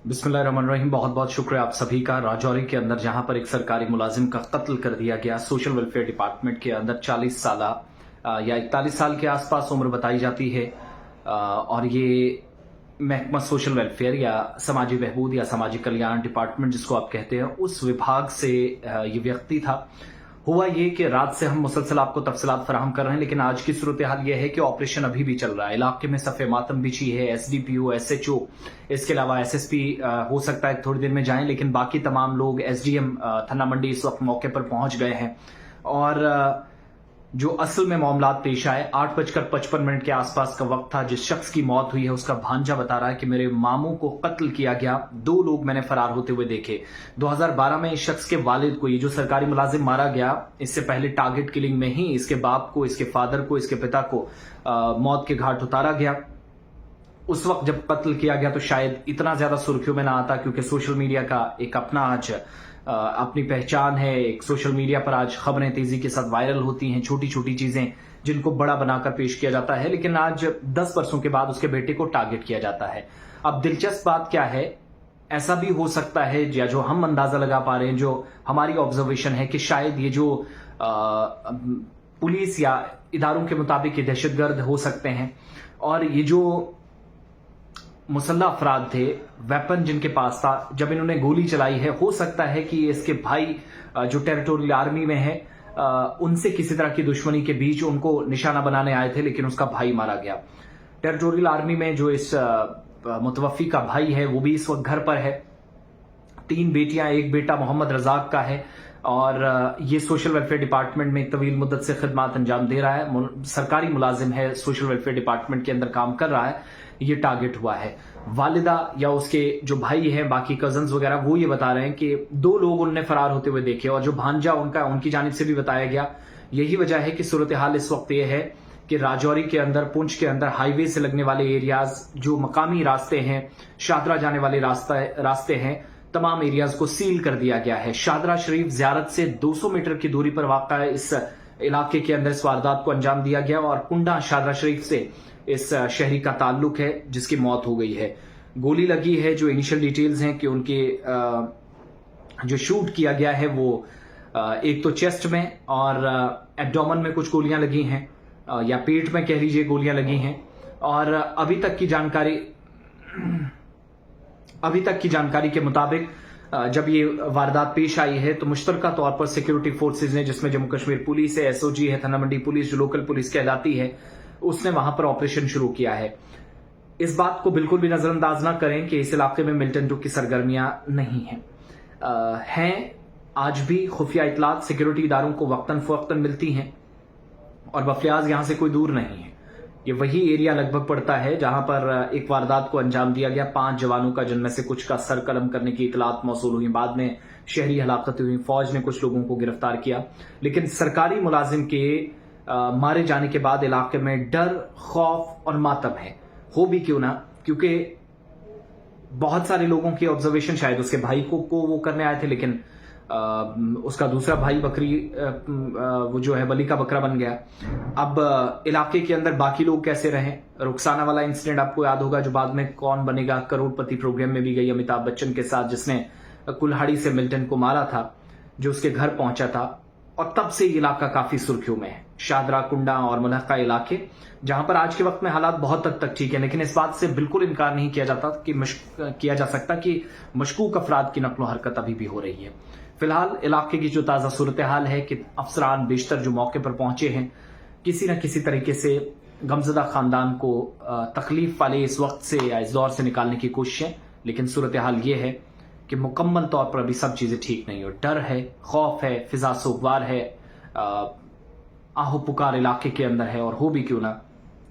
बिस्मिल्लाहिर्रहमानिर्रहीम। बहुत बहुत शुक्रिया आप सभी का। राजौरी के अंदर जहां पर एक सरकारी मुलाजिम का कत्ल कर दिया गया, सोशल वेलफेयर डिपार्टमेंट के अंदर 40 साल या 41 साल के आसपास उम्र बताई जाती है। और ये महकमा सोशल वेलफेयर या समाजी बहबूद या समाजी कल्याण डिपार्टमेंट जिसको आप कहते हैं, उस विभाग से ये व्यक्ति था। हुआ ये कि रात से हम मुसलसल आपको तफसीलात फराहम कर रहे हैं, लेकिन आज की सूरत हाल यह है कि ऑपरेशन अभी भी चल रहा है। इलाके में सफ़े मातम बिछी है। एसडीपीओ, एसएचओ, इसके अलावा एसएसपी हो सकता है थोड़ी देर में जाएं, लेकिन बाकी तमाम लोग, एसडीएम थन्ना मंडी इस वक्त मौके पर पहुंच गए हैं। और जो असल में मामलात पेश आए, 8:55 के आसपास का वक्त था। जिस शख्स की मौत हुई है उसका भांजा बता रहा है कि मेरे मामू को कत्ल किया गया, 2 लोग मैंने फरार होते हुए देखे। 2012 में इस शख्स के वालिद को, ये जो सरकारी मुलाजिम मारा गया, इससे पहले टारगेट किलिंग में ही इसके बाप को, इसके फादर को, इसके पिता को मौत के घाट उतारा गया। उस वक्त जब कत्ल किया गया तो शायद इतना ज्यादा सुर्खियों में ना आता, क्योंकि सोशल मीडिया का एक अपना आज अपनी पहचान है। एक सोशल मीडिया पर आज खबरें तेजी के साथ वायरल होती हैं, छोटी छोटी चीजें जिनको बड़ा बनाकर पेश किया जाता है। लेकिन आज 10 वर्षों के बाद उसके बेटे को टारगेट किया जाता है। अब दिलचस्प बात क्या है, ऐसा भी हो सकता है, या जो हम अंदाजा लगा पा रहे हैं, जो हमारी ऑब्जर्वेशन है, कि शायद ये जो पुलिस या इदारों के मुताबिक ये दहशतगर्द हो सकते हैं। और ये जो मुसल्लह अफराद थे, वेपन जिनके पास था, जब इन्होंने गोली चलाई है, हो सकता है कि इसके भाई जो टेरिटोरियल आर्मी में है, उनसे किसी तरह की दुश्मनी के बीच उनको निशाना बनाने आए थे, लेकिन उसका भाई मारा गया। टेरिटोरियल आर्मी में जो इस मुतवफ़ी का भाई है वो भी इस वक्त घर पर है। 3 बेटियां, 1 बेटा मोहम्मद रजाक का है। और ये सोशल वेलफेयर डिपार्टमेंट में तवील मुद्दत से खिदमत अंजाम दे रहा है, सरकारी मुलाजिम है, सोशल वेलफेयर डिपार्टमेंट के अंदर काम कर रहा है। ये टारगेट हुआ है। वालिदा या उसके जो भाई हैं, बाकी कजन्स वगैरह, वो ये बता रहे हैं कि 2 लोग उनने फरार होते हुए देखे, और जो भांजा उनका, उनकी जानिब से भी बताया गया। यही वजह है कि सूरत हाल इस वक्त ये है कि राजौरी के अंदर, पुंछ के अंदर हाईवे से लगने वाले एरियाज, जो मकामी रास्ते हैं, शादरा जाने वाले रास्ते हैं, तमाम एरियाज को सील कर दिया गया है। शादरा शरीफ ज़ियारत से 200 मीटर की दूरी पर वाक़ा इस इलाके के अंदर इस वारदात को अंजाम दिया गया। और कुंडा शादरा शरीफ से इस शहरी का ताल्लुक है जिसकी मौत हो गई है। गोली लगी है। जो इनिशियल डिटेल्स हैं कि उनके जो शूट किया गया है वो एक तो चेस्ट में और एब्डोमेन में कुछ गोलियां लगी हैं, या पेट में कह लीजिए गोलियां लगी हैं। और अभी तक की जानकारी के मुताबिक जब ये वारदात पेश आई है तो मुश्तरका तौर पर सिक्योरिटी फोर्सेज ने, जिसमें जम्मू कश्मीर पुलिस है, एसओजी है, थन्ना मंडी पुलिस जो लोकल पुलिस कहलाती है, उसने वहां पर ऑपरेशन शुरू किया है। इस बात को बिल्कुल भी नजरअंदाज ना करें कि इस इलाके में मिलिटेंट ग्रुप की सरगर्मियां नहीं हैं। आज भी खुफिया इतलात सिक्योरिटी इदारों को वक्तन फवक्तन मिलती हैं, और बफलियाज यहां से कोई दूर नहीं है। ये वही एरिया लगभग पड़ता है जहां पर एक वारदात को अंजाम दिया गया 5 जवानों का, जिनमें से कुछ का सर कलम करने की इतलात मौसूल हुई। बाद में शहरी हलाकतें हुई, फौज ने कुछ लोगों को गिरफ्तार किया। लेकिन सरकारी मुलाजिम के मारे जाने के बाद इलाके में डर, खौफ और मातम है। हो भी क्यों ना, क्योंकि बहुत सारे लोगों की ऑब्जर्वेशन, शायद उसके भाई को वो करने आए थे, लेकिन उसका दूसरा भाई बकरी वो जो है बलि का बकरा बन गया। अब इलाके के अंदर बाकी लोग कैसे रहें? रुखसाना वाला इंसिडेंट आपको याद होगा, जो बाद में कौन बनेगा करोड़पति प्रोग्राम में भी गई अमिताभ बच्चन के साथ, जिसने कुल्हाड़ी से मिल्टन को मारा था, जो उसके घर पहुंचा था। और तब से इलाका काफी सुर्खियों में है। शादरा, कुंडा और मुलहका इलाके, जहां पर आज के वक्त में हालात बहुत हद तक ठीक है, लेकिन इस बात से बिल्कुल इनकार नहीं किया जा सकता कि मशकूक अफराद की नकलो हरकत अभी भी हो रही है। फिलहाल इलाके की जो ताज़ा सूरत हाल है कि अफसरान बेशतर जो मौके पर पहुंचे हैं, किसी न किसी तरीके से गमजदा खानदान को तकलीफ वाले इस वक्त से या इस दौर से निकालने की कोशिशें। लेकिन सूरत हाल ये है कि मुकम्मल तौर पर अभी सब चीजें ठीक नहीं हो। डर है, खौफ है, फिजा सोगवार है, आहो पुकार इलाके के अंदर है। और हो भी क्यों ना,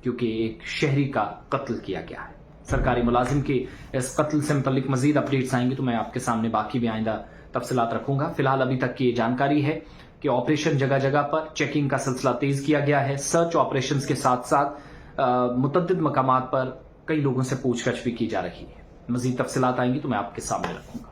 क्योंकि एक शहरी का कत्ल किया गया है। सरकारी मुलाजिम की इस कत्ल से मुतल्लिक मजीद अपडेट्स आएंगी तो मैं आपके सामने बाकी भी आइंदा तफसीलात रखूंगा। फिलहाल अभी तक की जानकारी है कि ऑपरेशन जगह जगह पर चेकिंग का सिलसिला तेज किया गया है। सर्च ऑपरेशन के साथ साथ मुतअद्दिद मकामात पर कई लोगों से पूछताछ भी की जा रही है। मजीद तफसीलात आएंगी तो मैं आपके सामने रखूंगा।